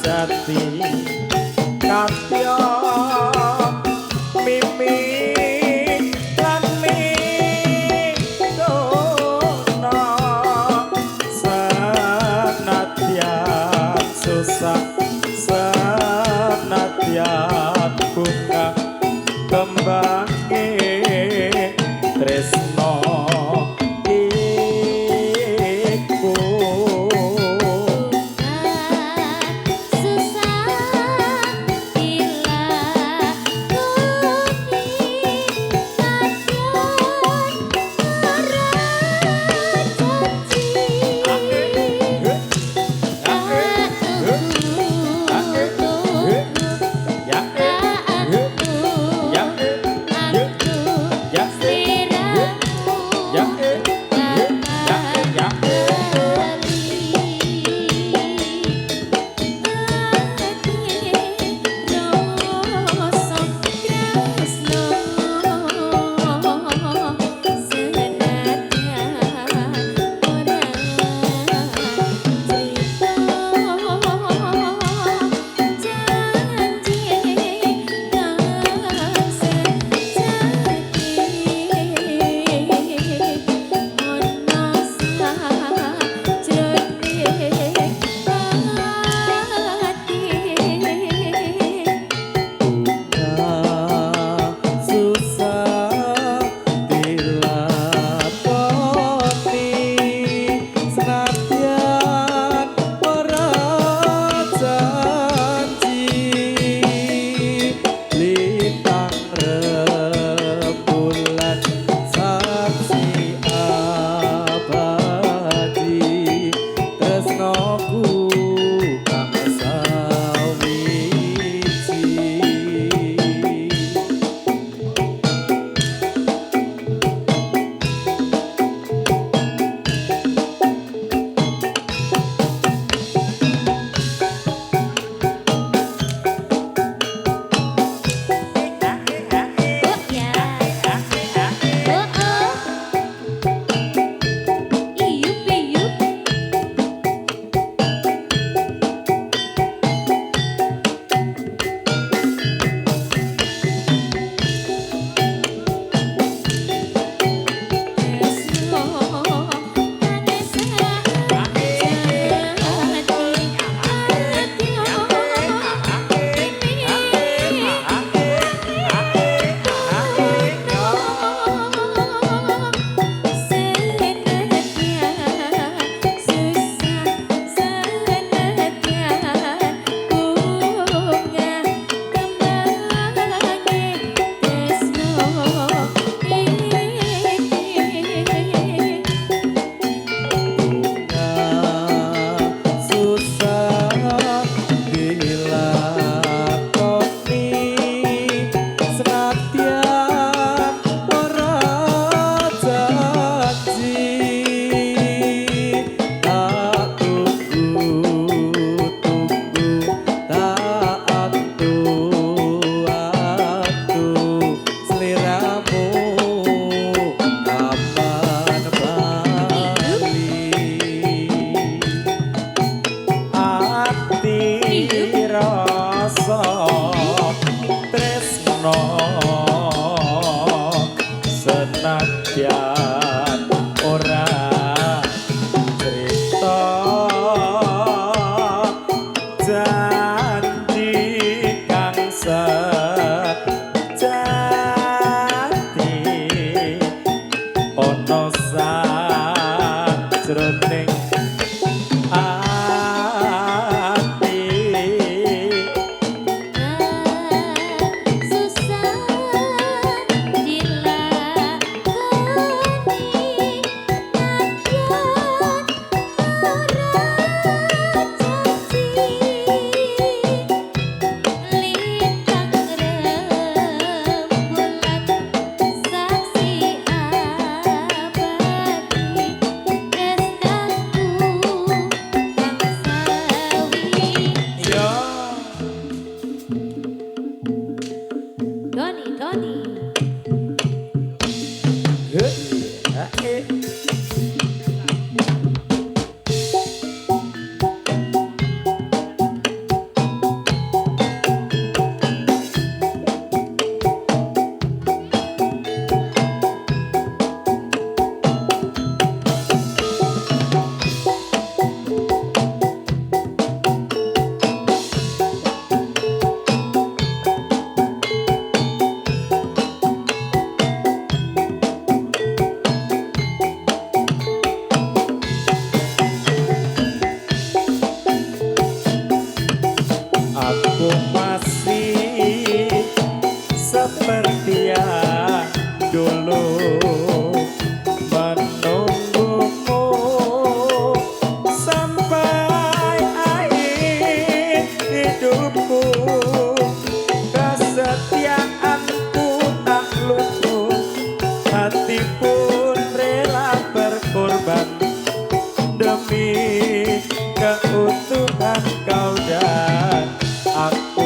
sejati katya mimi lan minggono senadyan susah senadyan bunga kembange tresno iku senadyan ora cerita janji kang sejati ana sajroning aku masih seperti yang dulu menunggumu sampai akhir hidupku. Kesetiaanku tak luntur, hati pun rela berkorban demi keutuhan kau dan aku.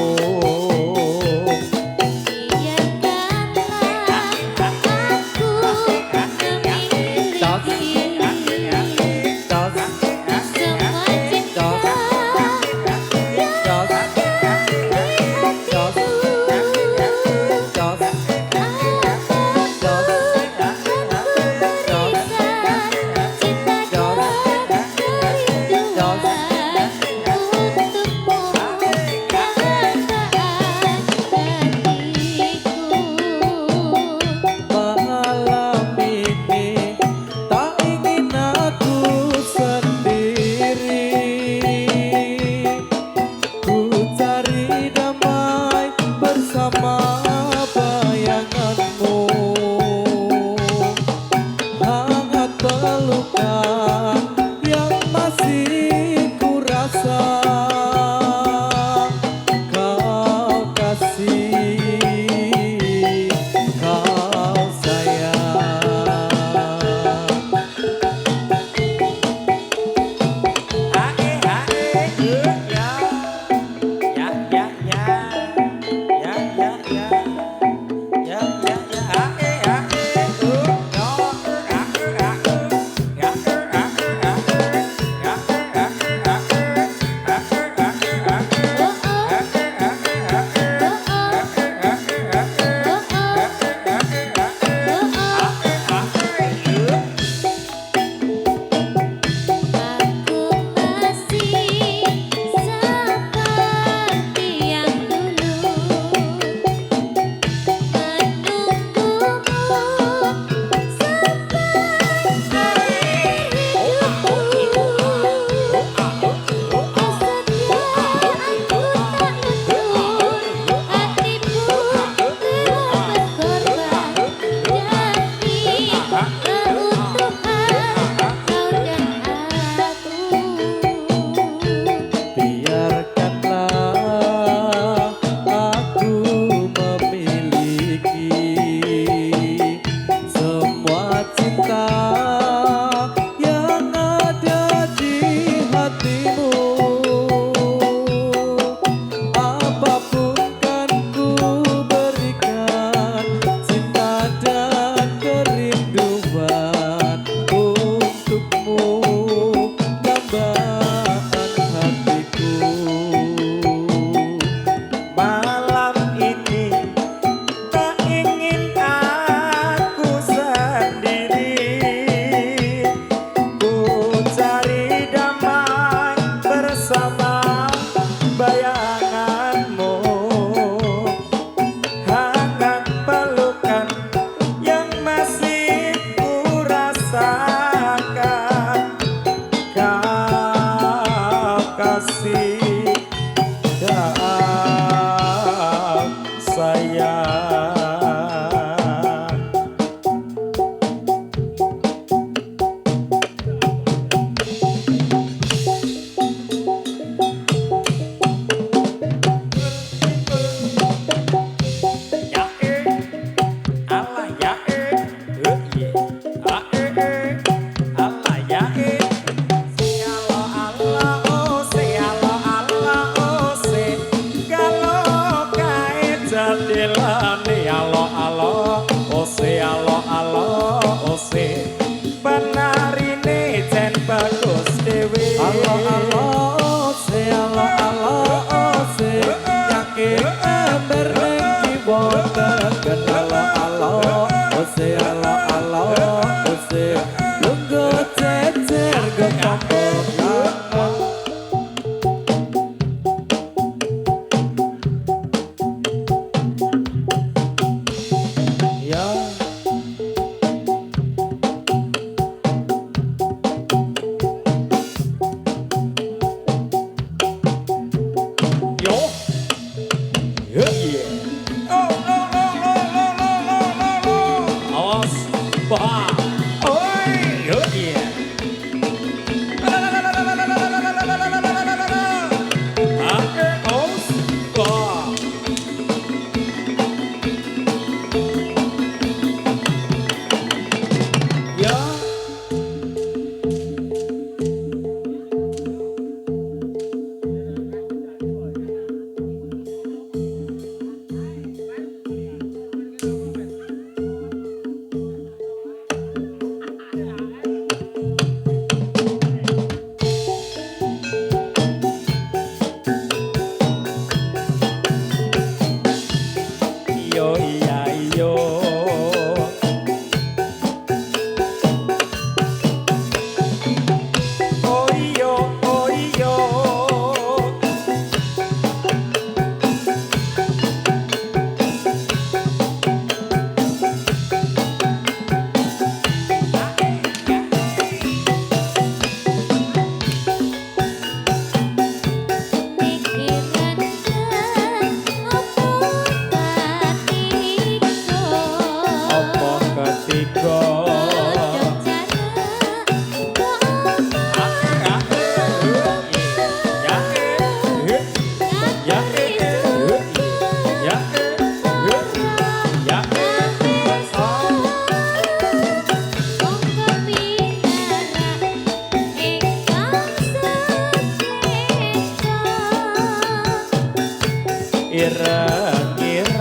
ireng-ireng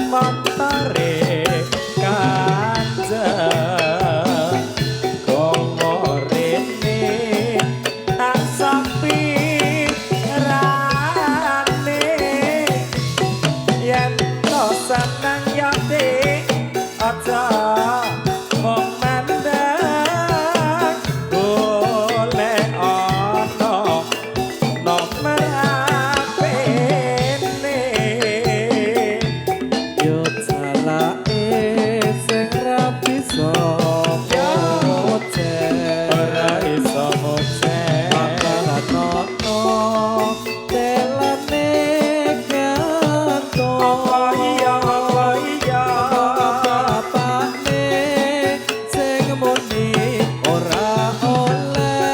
montore kanjeng gomorene tak sepi rane yen to seneng ya dik aja mung mandang golek ana nomor HP-ne yo jalake sing ra bisa moceh ora iso moceh nono telane gantung apa iya bapakne sing muni ora oleh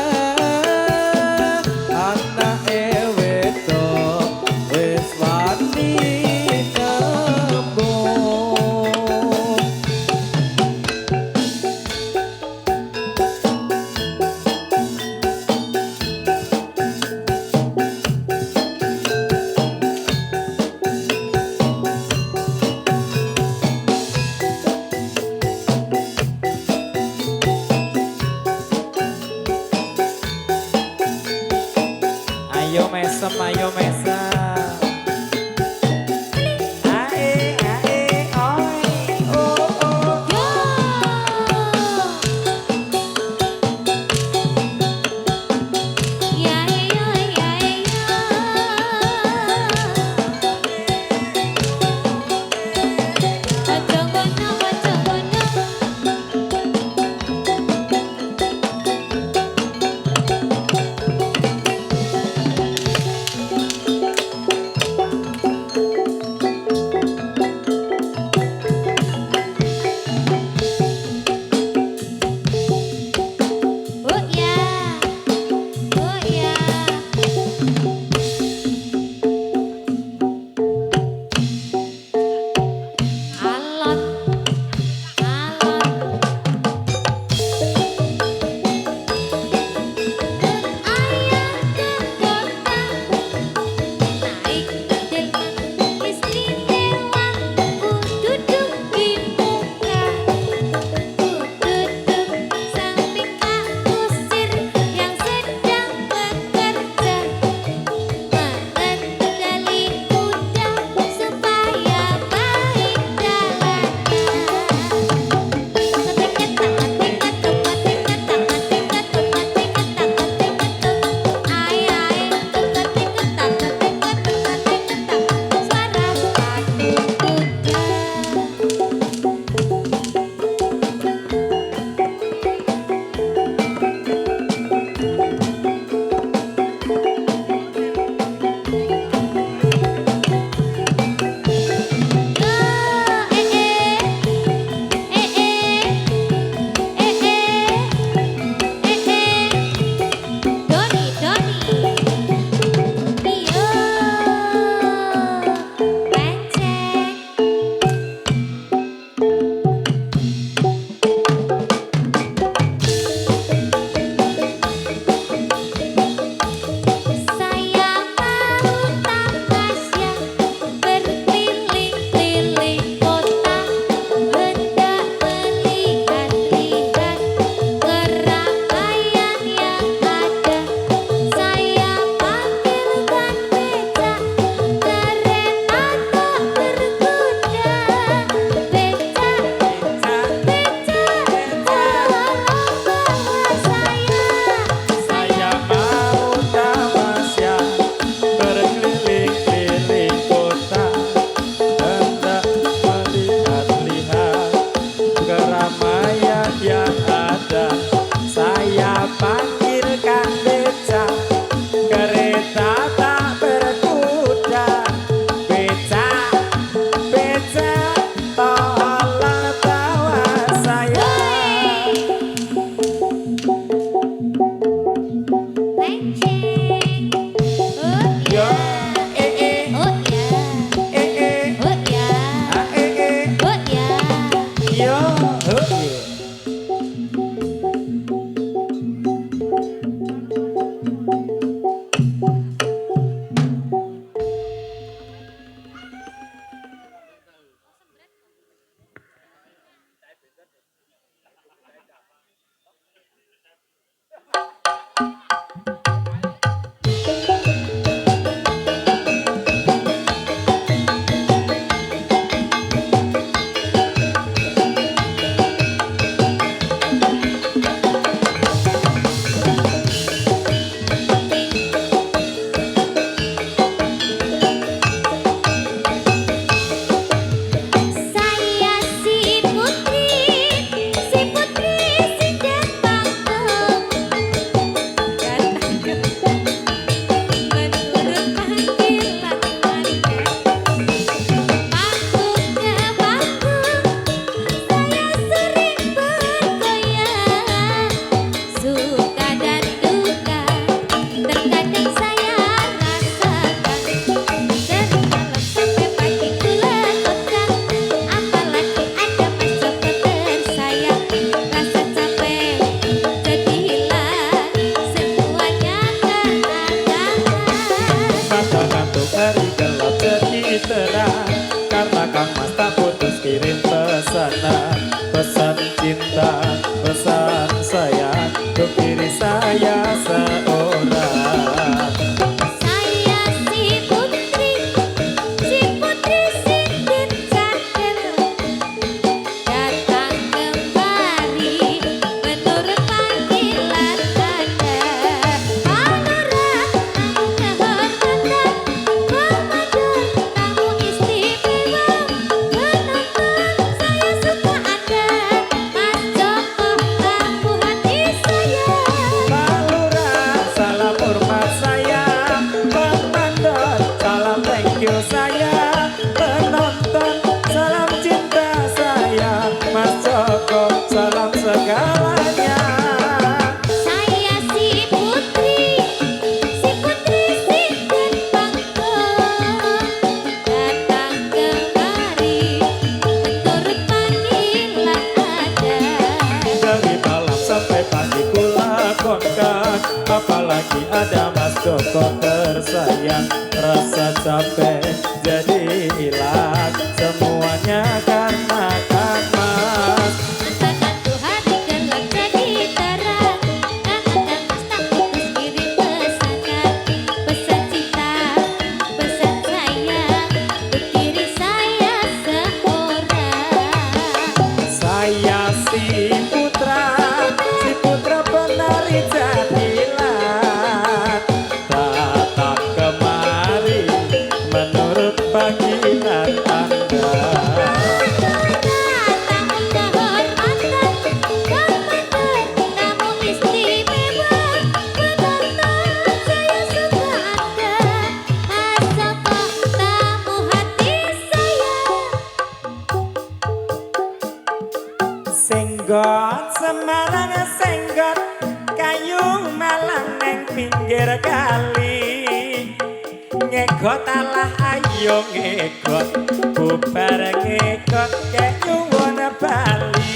anake wedok wis wani kembung. Ayo mesem, ayo mesem. Ae, ae, oi, oh, oh. terang. Karena Kang Mas tak putus kirim pesanan. Pesan cinta, pesan sayang untuk diri saya seorang. Saya si putri Sintin Cakil datang kembali menurut panggilan ada. Palurah tamu kehormatan, komandan tamu istimewa, penonton saya suka Anda, Mas Joko tamu hati saya. Pak Lurah, salam hormat saya. Komandan, salam thank you saya. Penonton, salam cinta saya. Mas Joko, salam segalanya. Saya si putri Sinten Bangkok datang kemari menurut panggilan ada. Dari malam sampai pagi kulakonkan, apalagi ada Mas Joko tersayang. Rasa capek jadi hilang, semuanya karena Kang Mas. Membantu hati gelap jadi terang, karena Mas tak putus kirim pesanan. Pesan cinta, pesan sayang untuk diri saya seorang. Saya si putra penari jadilan, datang kemari menurut panggilan Anda. Tamu kehormatan, komandan tamu istimewa, penonton saya suka Anda, Mas Joko tamu hati saya. Senggot Semarang senggot, kayu malang neng pinggir kali. Ngegot alah ayo ngegot, bubar ngegot kek nyuwun Bali.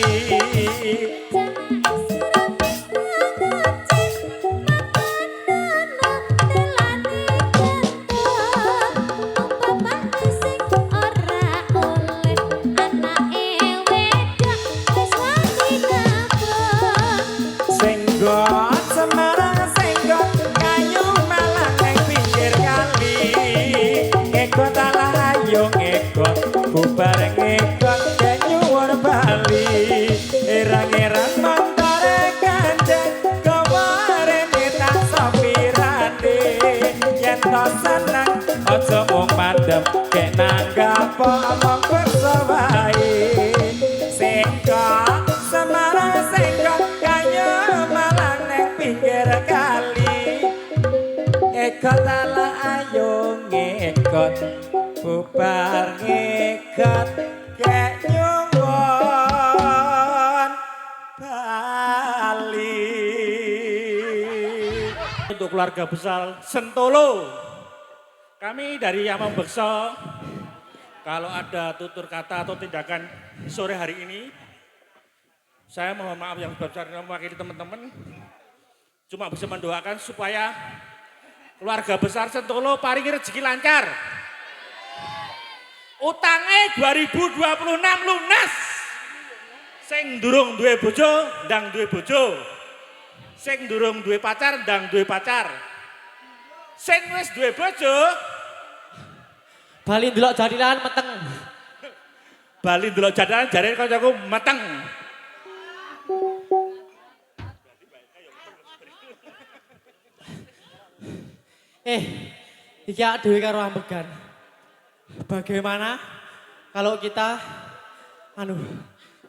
Senggot Semarang senggot, kayu malang neng pinggir kali. Ngegot alah ayo ngegot, bubar ngegot kek nyuwun Bali. Erang-erang montore gandeng, gawarene tak sopirane. Yen to seneng aja mung mandem, kek nanggap omong kersa wae. Senggot Semarang senggot, kayu malang neng pinggir kali. Ngegot ala ayo ngegot, bubar ngegot kek nyuwun Bali. Untuk keluarga besar Sentolo, kami dari Yamam Bekso, kalau ada tutur kata atau tindakan sore hari ini, saya mohon maaf yang sebesar-besarnya mewakili teman-teman, cuma bisa mendoakan supaya keluarga besar Sentolo paringi rezeki lancar. Utangnya 2026 lunas. Sing durung duwe bojo, ndang duwe bojo. Sing durung duwe pacar, ndang duwe pacar. Sing wis duwe bojo, Bali ndelok jadilan meteng. bali ndelok jadalan jarene kancaku meteng. Iki dhewe karo ambegan. Bagaimana kalau kita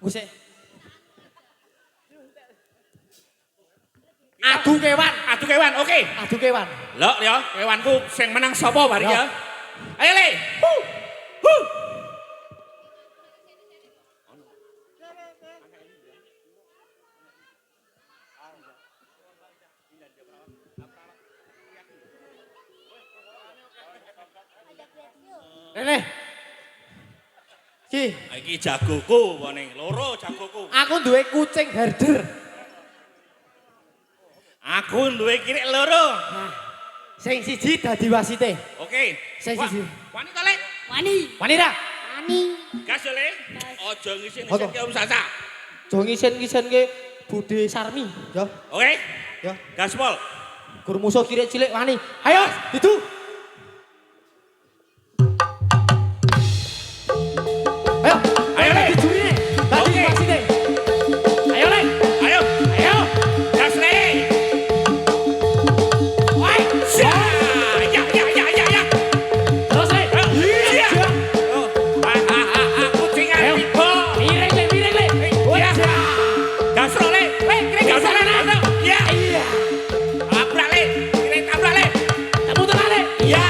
musik adu kewan, Oke. adu kewan. Lho ya, kewanku sing menang sapa bari ya? Ayo Le. Rene. Ki, Iki jagoku wone, loro jagoku. aku duwe kucing herder. Aku duwe kirik loro. Sing siji dadi wasite. Oke. Sing siji. Wani to Le? Wani. Wani ra? Wani. Gas ya, Le. Ojo ngisin-ngisin Apa? ke Om Sasa. Jo ngisen-ngisen ke Bude Sarmi. Ya, Oke? ya. Gaspol. Gur musuh cilik-cilik wani. Ayo, itu. Ayo, Ayo, Le. dijuri nih. Tadi Oke. masih deh. Ayo, Le. Ayo. Ayo. Gas, Le. Woi. Ya, ya, ya, ya, ya, ya. Terus, Le. Iya. Oh. Kucingan Ayo. tiba. Miring, Le, miring, Le. Iya. Gasro, Le. Kira gasro, Le. Iya. Iya. Tabrak, Le. Kira tabrak, Le. Kamu tenang, Le. Iya.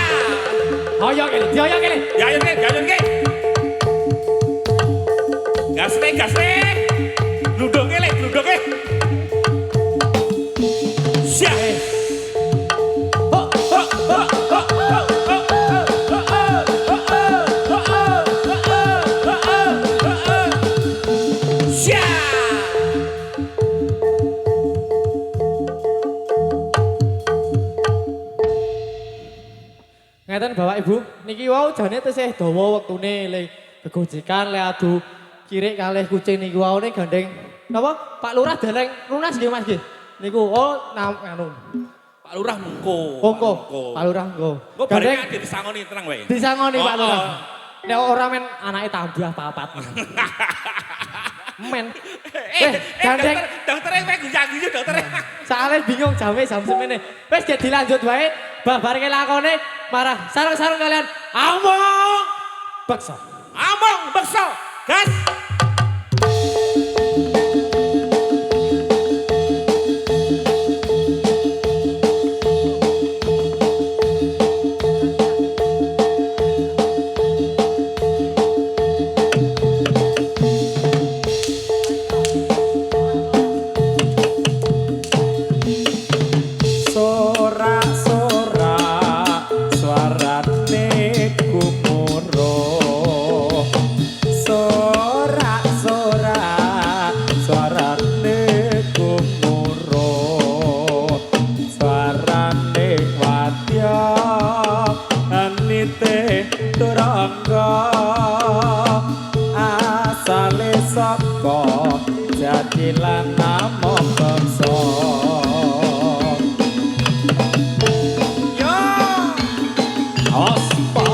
Hoyong ini, dioyong ini. Gayun, Le. Gayun, Le. Gas, Le. Gas, Le. Gludungnya, Le. Gludungnya. Siap. Ho, ho, ho, ho, ho. Siap. Ngeten Bapak Ibu, niki wau jane tesih dawa wektune le gegojekan le adu kirik kalih kucing niki wau ne gandeng napa Pak Lurah dereng lunas nggih Mas nggih. Niku anu Pak Lurah mengko. Mongko Pak Lurah mongko. Kok bareng ade disangoni tenang wae. Disangoni Pak Oh, Lurah. oh. Nek ora men anake tambah papat. Men. Gandeng dokter kowe gunjang-gunjing dokter. soalnya bingung jam semene. Wis gek dilanjut wae babar ke lakone marah sarung-sarung kalian among beksa. Among bekso. Gas. Sorak-sorak suarane gumuruh. Sorak-sorak suarane gumuruh. Suarane wadya anite turangga. Asale saka jatilan namung bangsa. Aspa.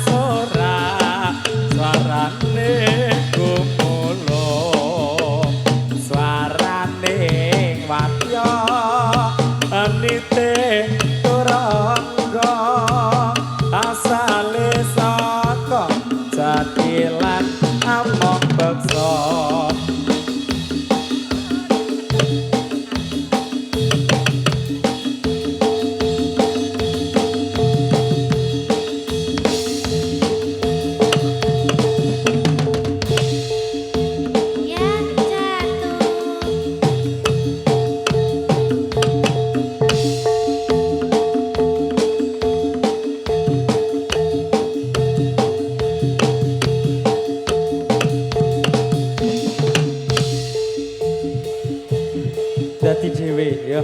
Sorak-sorak suarane gumulo. Suarane wadya anite turangga. Asale saka jatilan among beksa. Yang jatuh. Dadi dhewe ya.